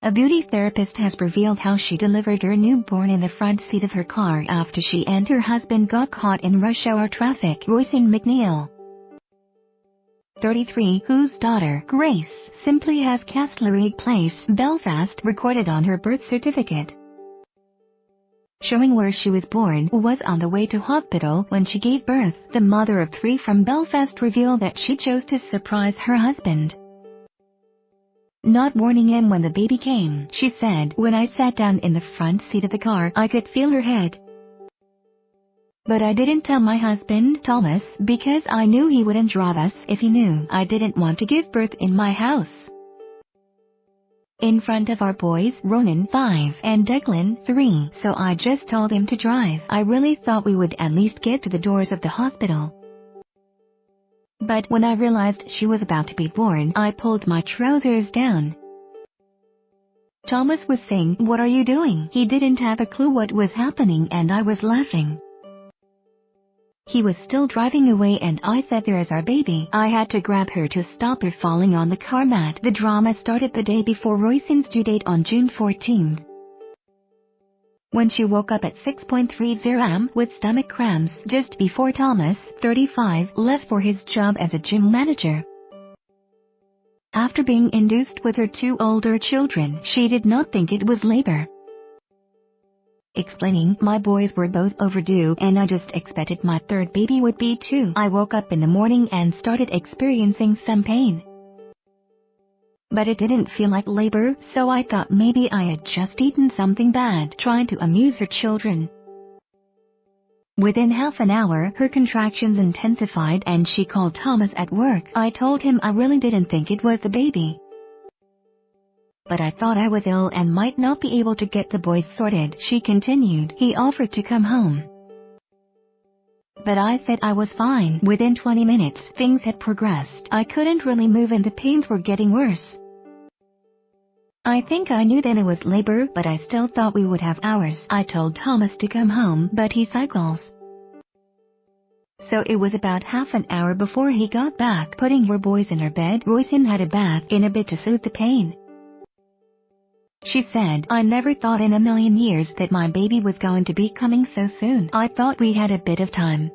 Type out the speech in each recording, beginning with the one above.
A beauty therapist has revealed how she delivered her newborn in the front seat of her car after she and her husband got caught in rush hour traffic. Roisin McNeil, 33, whose daughter, Grace, simply has Castlereagh Place, Belfast, recorded on her birth certificate, showing where she was born, was on the way to hospital when she gave birth. The mother of 3 from Belfast revealed that she chose to surprise her husband, not warning him when the baby came. She said, "When I sat down in the front seat of the car, I could feel her head. But I didn't tell my husband, Thomas, because I knew he wouldn't drive us if he knew. I didn't want to give birth in my house in front of our boys, Ronan, 5, and Declan, 3, so I just told him to drive. I really thought we would at least get to the doors of the hospital. But when I realized she was about to be born, I pulled my trousers down." Thomas was saying, "What are you doing?" He didn't have a clue what was happening and I was laughing. He was still driving away and I said, "There is our baby." I had to grab her to stop her falling on the car mat. The drama started the day before Roisin's due date on June 14th. When she woke up at 6:30 am with stomach cramps just before Thomas, 35, left for his job as a gym manager. After being induced with her 2 older children, she did not think it was labor, explaining, "My boys were both overdue and I just expected my 3rd baby would be too. I woke up in the morning and started experiencing some pain. But it didn't feel like labor, so I thought maybe I had just eaten something bad," trying to amuse her children. Within half an hour, her contractions intensified and she called Thomas at work. "I told him I really didn't think it was the baby, but I thought I was ill and might not be able to get the boys sorted," she continued. "He offered to come home, but I said I was fine." Within 20 minutes, things had progressed. I couldn't really move and the pains were getting worse. I think I knew that it was labor, but I still thought we would have hours. I told Thomas to come home, but he cycles, so it was about half an hour before he got back. Putting her boys in her bed, Roisin had a bath in a bit to soothe the pain. She said, "I never thought in a million years that my baby was going to be coming so soon. I thought we had a bit of time,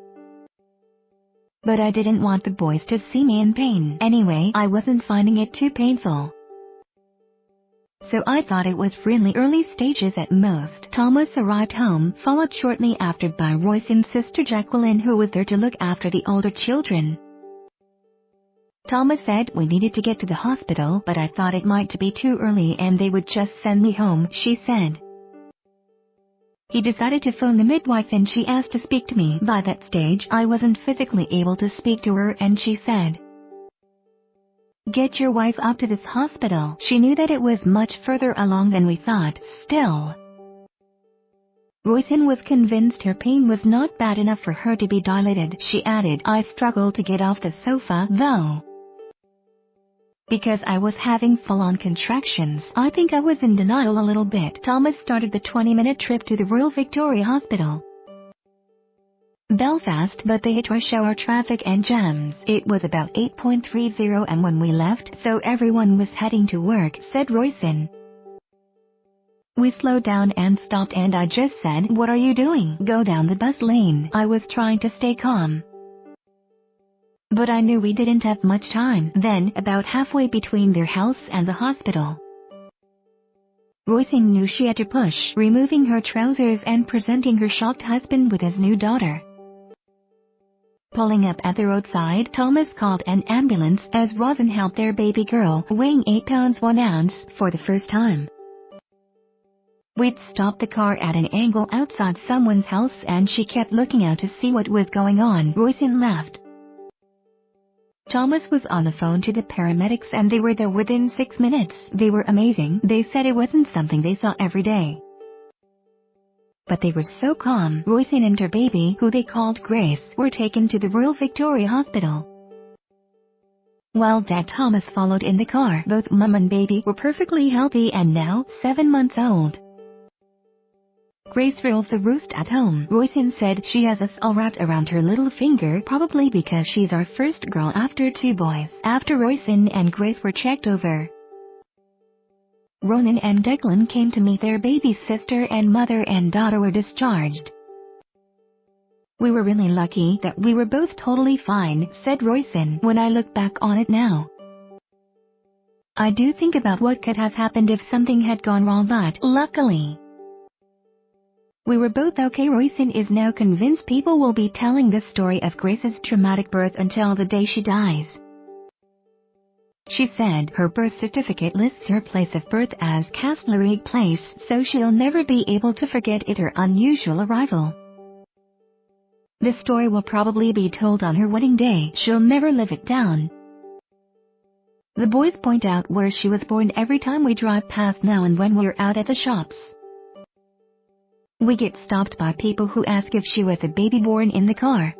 but I didn't want the boys to see me in pain. Anyway, I wasn't finding it too painful, so I thought it was really early stages at most." Thomas arrived home, followed shortly after by Roisin's sister Jacqueline, who was there to look after the older children. Thomas said, "We needed to get to the hospital, but I thought it might be too early and they would just send me home," she said. He decided to phone the midwife and she asked to speak to me. By that stage, I wasn't physically able to speak to her and she said, "Get your wife up to this hospital." She knew that it was much further along than we thought. Still, Roisin was convinced her pain was not bad enough for her to be dilated. She added, "I struggled to get off the sofa, though, because I was having full-on contractions. I think I was in denial a little bit." Thomas started the 20-minute trip to the Royal Victoria Hospital, Belfast, but they hit rush hour traffic and jams. It was about 8:30 am when we left, so everyone was heading to work, said Roisin. "We slowed down and stopped and I just said, 'What are you doing?' 'Go down the bus lane.' I was trying to stay calm, but I knew we didn't have much time." Then, about halfway between their house and the hospital, Roisin knew she had to push, removing her trousers and presenting her shocked husband with his new daughter. Pulling up at the roadside, Thomas called an ambulance as Roisin helped their baby girl, weighing 8 pounds 1 ounce, for the first time. We'd stopped the car at an angle outside someone's house and she kept looking out to see what was going on. Roisin laughed. Thomas was on the phone to the paramedics and they were there within 6 minutes. They were amazing. They said it wasn't something they saw every day, but they were so calm. Roisin and her baby, who they called Grace, were taken to the Royal Victoria Hospital, while Dad Thomas followed in the car. Both mum and baby were perfectly healthy and now 7 months old. Grace rules the roost at home. Roisin said she has us all wrapped around her little finger, probably because she's our first girl after 2 boys. After Roisin and Grace were checked over, Ronan and Declan came to meet their baby sister, and mother and daughter were discharged. "We were really lucky that we were both totally fine," said Roisin. "When I look back on it now, I do think about what could have happened if something had gone wrong, but luckily we were both okay." Roisin is now convinced people will be telling the story of Grace's traumatic birth until the day she dies. She said her birth certificate lists her place of birth as Castlereagh Place, so she'll never be able to forget it, her unusual arrival. This story will probably be told on her wedding day. She'll never live it down. The boys point out where she was born every time we drive past now and when we're out at the shops. We get stopped by people who ask if she was a baby born in the car.